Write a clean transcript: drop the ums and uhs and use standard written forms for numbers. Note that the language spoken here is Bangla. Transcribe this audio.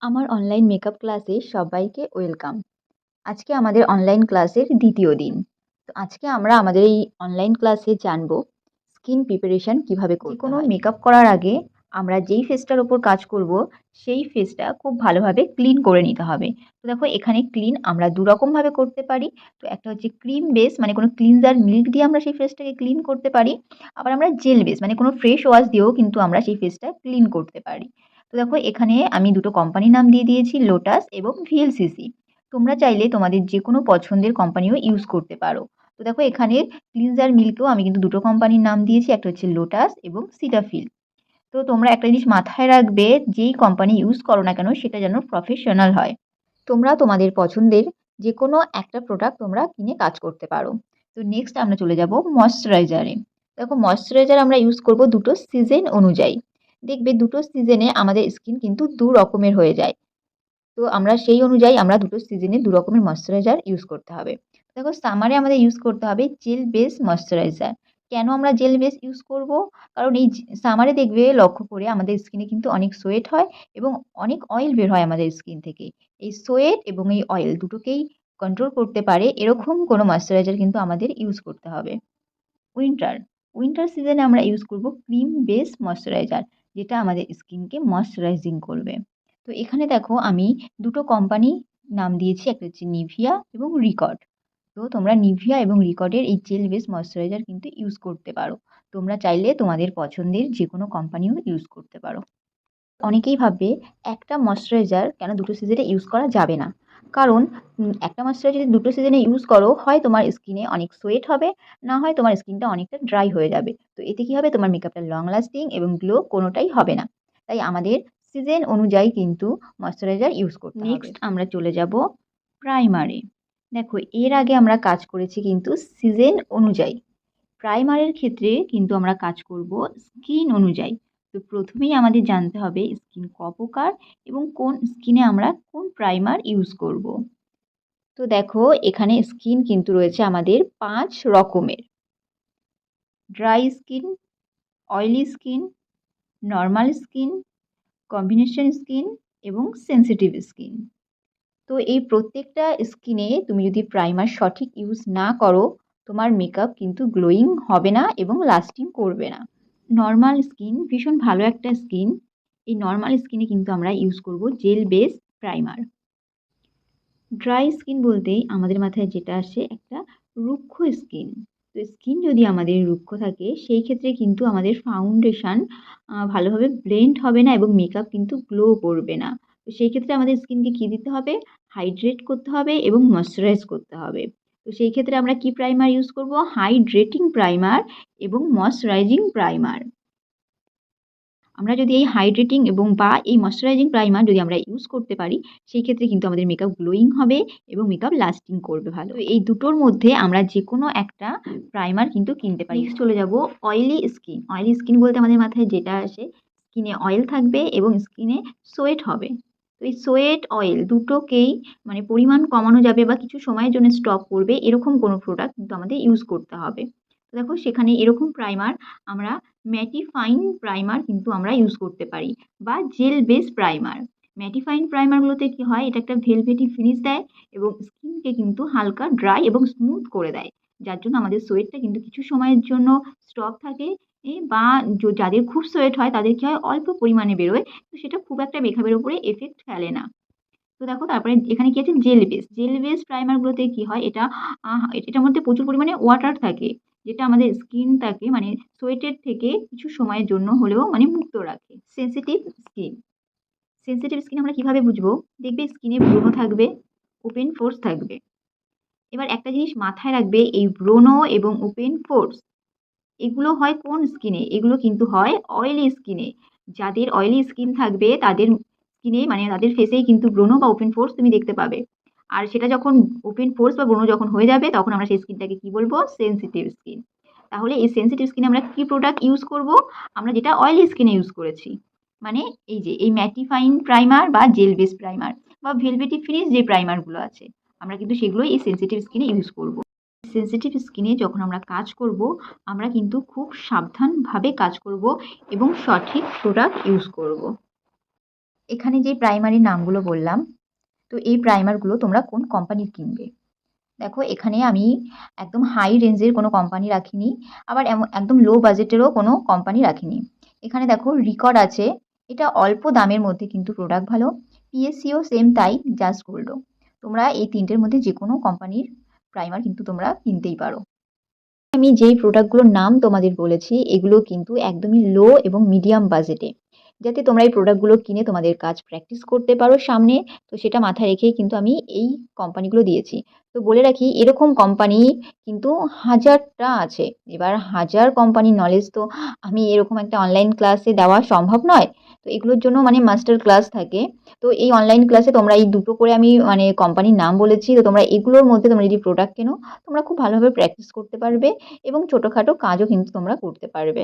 আমার অনলাইন মেকআপ ক্লাসে সবাইকে ওয়েলকাম। আজকে আমাদের অনলাইন ক্লাসের দ্বিতীয় দিন। তো আজকে আমরা আমাদের এই অনলাইন ক্লাসে জানবো স্কিন প্রিপারেশন কিভাবে করতে হয়। যেকোনো মেকআপ করার আগে আমরা যেই ফেসটার উপর কাজ করব, সেই ফেসটা খুব ভালোভাবে ক্লিন করে নিতে হবে। তো দেখো এখানে ক্লিন আমরা ২ রকমভাবে করতে পারি। তো একটা হচ্ছে ক্রিম বেস মানে কোনো ক্লিনজার মিল্ক দিয়ে আমরা সেই ফেসটাকে ক্লিন করতে পারি। আবার আমরা জেল বেস মানে কোনো ফ্রেশ ওয়াশ দিয়েও কিন্তু আমরা সেই ফেসটা ক্লিন করতে পারি। তো দেখো এখানে আমি ২ টো কোম্পানির নাম দিয়ে দিয়েছি, লোটাস এবং ভিএলসিসি। তোমরা চাইলে তোমাদের যেকোনো পছন্দের কোম্পানিও ইউজ করতে পারো। তো দেখো এখানে ক্লিনজার মিল্কেও আমি কিন্তু ২ টো কোম্পানির নাম দিয়েছি। একটা হচ্ছে লোটাস এবং সিটাফিল। তো তোমরা একটা জিনিস মাথায় রাখবে, যেই কোম্পানি ইউজ করো না কেন সেটা যেন প্রফেশনাল হয়। তোমরা তোমাদের পছন্দের যেকোনো একটা প্রোডাক্ট তোমরা কিনে কাজ করতে পারো। তো নেক্সট আমরা চলে যাব ময়েশ্চারাইজারে। দেখো ময়েশ্চারাইজার আমরা ইউজ করব ২ টো সিজন অনুযায়ী। দেখবে ২ টো সিজনে আমাদের স্কিন কিন্তু ২ রকমের হয়ে যায়। তো আমরা সেই অনুযায়ী আমরা ২ টো সিজনে ২ রকমের ময়েশ্চারাইজার ইউজ করতে হবে। দেখো সামারে আমাদের ইউজ করতে হবে জেল বেস ময়েশ্চারাইজার। কেন আমরা জেল বেস ইউজ করব? কারণ এই সামারে দেখবে লক্ষ্য করে আমাদের স্কিনে কিন্তু অনেক সোয়েট হয় এবং অনেক অয়েল বের হয় আমাদের স্কিন থেকে। এই সোয়েট এবং এই অয়েল দুটোকেই কন্ট্রোল করতে পারে এরকম কোনো ময়েশ্চারাইজার কিন্তু আমাদের ইউজ করতে হবে। উইন্টার, উইন্টার সিজনে আমরা ইউজ করব ক্রিম বেস ময়েশ্চারাইজার, যেটা আমাদের স্কিনকে ময়েশ্চারাইজিং করবে। তো এখানে দেখো আমি ২ টো কোম্পানি নাম দিয়েছি, একটা হচ্ছে নিভিয়া এবং রিকর্ড। তো তোমরা নিভিয়া এবং রিকর্ডের এই জেল বেস ময়েশ্চারাইজার কিন্তু ইউজ করতে পারো। তোমরা চাইলে তোমাদের পছন্দের যেকোনো কোম্পানিও ইউজ করতে পারো। অনেকেই ভাববে একটা ময়েশ্চারাইজার কেন ২ টো সিজনে ইউজ করা যাবে না? কারণ একটা ময়েশ্চারাইজার যদি ২ টো সিজনে ইউজ করো, হয় তোমার স্কিনে অনেক সোয়েট হবে, না হয় তোমার স্কিনটা অনেকটা ড্রাই হয়ে যাবে। তো এতে কি হবে? তোমার মেকআপটা লং লাস্টিং এবং গ্লো কোনোটাই হবে না। তাই আমাদের সিজন অনুযায়ী কিন্তু ময়েশ্চারাইজার ইউজ করতে হবে। নেক্সট আমরা চলে যাব প্রাইমারে। দেখো এর আগে আমরা কাজ করেছি কিন্তু সিজন অনুযায়ী। প্রাইমারের ক্ষেত্রে কিন্তু আমরা কাজ করব স্কিন অনুযায়ী। তো প্রথমেই আমাদের জানতে হবে স্কিন ক প্রকার এবং কোন স্কিনে আমরা কোন প্রাইমার ইউজ করব। তো দেখো এখানে স্কিন কিন্তু রয়েছে আমাদের ৫ রকমের: dry skin, oily skin, normal skin, combination skin এবং সেনসিটিভ স্কিন। তো এই প্রত্যেকটা স্কিনে তুমি যদি প্রাইমার সঠিক ইউজ না করো, তোমার মেকআপ কিন্তু গ্লোয়িং হবে না এবং লাস্টিং করবে না। নর্মাল স্কিন ভীষণ ভালো একটা স্কিন। এই নর্মাল স্কিনে কিন্তু আমরা ইউজ করব jail base primer. Dry skin বলতেই আমাদের মাথায় যেটা আসে একটা রুক্ষ স্কিন। তো স্কিন যদি আমাদের রুক্ষ থাকে, সেই ক্ষেত্রে কিন্তু আমাদের ফাউন্ডেশন ভালোভাবে ব্লেন্ড হবে না এবং মেকআপ কিন্তু গ্লো করবে না। তো সেই ক্ষেত্রে আমাদের স্কিনকে কী দিতে হবে? হাইড্রেট করতে হবে এবং ময়েশ্চারাইজ করতে হবে। তো সেই ক্ষেত্রে আমরা কি প্রাইমার ইউজ করব? হাইড্রেটিং প্রাইমার এবং ময়েশ্চারাইজিং প্রাইমার। আমরা যদি এই হাইড্রেটিং এবং এই ময়েশ্চারাইজিং প্রাইমার যদি আমরা ইউজ করতে পারি, সেই ক্ষেত্রে কিন্তু আমাদের মেকআপ গ্লোয়িং হবে এবং মেকআপ লাস্টিং করবে ভালো। তো এই দুটোর মধ্যে আমরা যেকোনো একটা প্রাইমার কিন্তু কিনতে পারি। নেক্সট চলে যাব অয়েলি স্কিন। অয়েলি স্কিন বলতে আমাদের মাথায় যেটা আসে, স্কিনে অয়েল থাকবে এবং স্কিনে সোয়েট হবে। তো এই সোয়েট, অয়েল দুটোকেই মানে পরিমাণ কমানো যাবে বা কিছু সময়ের জন্য স্টপ করবে এরকম কোনো প্রোডাক্ট কিন্তু আমাদের ইউজ করতে হবে। তো দেখো সেখানে এরকম প্রাইমার আমরা ম্যাটিফাইং প্রাইমার কিন্তু আমরা ইউজ করতে পারি বা জেল বেস প্রাইমার। ম্যাটিফাইং প্রাইমারগুলোতে কি হয়? এটা একটা ভেলভেটি ফিনিশ দেয় এবং স্কিনকে কিন্তু হালকা ড্রাই এবং স্মুথ করে দেয়, যার জন্য আমাদের সোয়েটটা কিন্তু কিছু সময়ের জন্য স্টপ থাকে। বা যাদের খুব সোয়েট হয় তাদের কি হয়? অল্প পরিমাণে বেরোয়, তো সেটা খুব একটা মেকআপের উপরে এফেক্ট ফেলে না। তো দেখো তারপরে এখানে কি আছে? Jail base. জেল বেস প্রাইমারগুলোতে কি হয়? এটার মধ্যে প্রচুর পরিমাণে ওয়াটার থাকে, যেটা আমাদের স্কিনটাকে মানে সোয়েটের থেকে কিছু সময়ের জন্য হলেও মানে মুক্ত রাখে। Sensitive skin. সেনসিটিভ স্কিন আমরা কিভাবে বুঝবো? দেখবে স্কিনে ব্রণ থাকবে, ওপেন পোরস থাকবে। এবার একটা জিনিস মাথায় রাখবে, এই ব্রণ এবং ওপেন পোরস এগুলো হয় কোন স্কিনে? এগুলো কিন্তু হয় অয়েলি স্কিনে। যাদের অয়েলি স্কিন থাকবে তাদের স্কিনে মানে তাদের ফেসেই কিন্তু ব্রণ বা ওপেন পোরস তুমি দেখতে পাবে। আর সেটা যখন ওপেন পোরস বা ব্রণ যখন হয়ে যাবে, তখন আমরা সেই স্কিনটাকে কি বলবো? Sensitive skin. তাহলে এই সেনসিটিভ স্কিনে আমরা কি প্রোডাক্ট ইউজ করব? আমরা যেটা অয়েলি স্কিনে ইউজ করেছি, মানে এই যে এই ম্যাটিফাইং প্রাইমার বা জেল বেস প্রাইমার বা ভেলভেটি ফিনিশ যে প্রাইমারগুলো আছে, আমরা কিন্তু সেগুলোই এই সেনসিটিভ স্কিনে ইউজ করব। সেনসিটিভ স্কিনে যখন আমরা কাজ করব, আমরা কিন্তু খুব সাবধানভাবে কাজ করব এবং সঠিক প্রোডাক্ট ইউজ করব। এখানে যে প্রাইমারের নামগুলো বললাম, তো এই প্রাইমারগুলো তোমরা কোন কোম্পানির কিনবে। দেখো এখানে আমি একদম হাই রেঞ্জের কোনো কোম্পানি রাখিনি, আবার একদম লো বাজেটেরও কোনো কোম্পানি রাখিনি। এখানে দেখো রিকর্ড আছে, এটা অল্প দামের মধ্যে কিন্তু প্রোডাক্ট ভালো। পিএসসিও সেম তাই, জাস্ট গোল্ডও। তোমরা এই তিনটের মধ্যে যে কোনো কোম্পানির প্রাইমার কিন্তু তোমরা কিনতেই পারো। আমি যেই প্রোডাক্টগুলোর নাম তোমাদের বলেছি এগুলো কিন্তু একদমই লো এবং মিডিয়াম বাজেটে, যাতে তোমরা এই প্রোডাক্টগুলো কিনে তোমাদের কাজ প্র্যাকটিস করতে পারো সামনে। তো সেটা মাথায় রেখেই কিন্তু আমি এই কোম্পানিগুলো দিয়েছি। তো বলে রাখি, এরকম কোম্পানি কিন্তু হাজারটা আছে। এবার হাজার কোম্পানির নলেজ তো আমি এরকম একটা অনলাইন ক্লাসে দেওয়া সম্ভব নয়। তো এগুলোর জন্য মানে মাস্টার ক্লাস থাকে। তো এই অনলাইন ক্লাসে তোমরা এই দুটো করে আমি মানে কোম্পানির নাম বলেছি, তো তোমরা এগুলোর মধ্যে তোমরা যদি প্রোডাক্ট কেনো তোমরা খুব ভালোভাবে প্র্যাকটিস করতে পারবে এবং ছোটখাটো কাজও কিন্তু তোমরা করতে পারবে।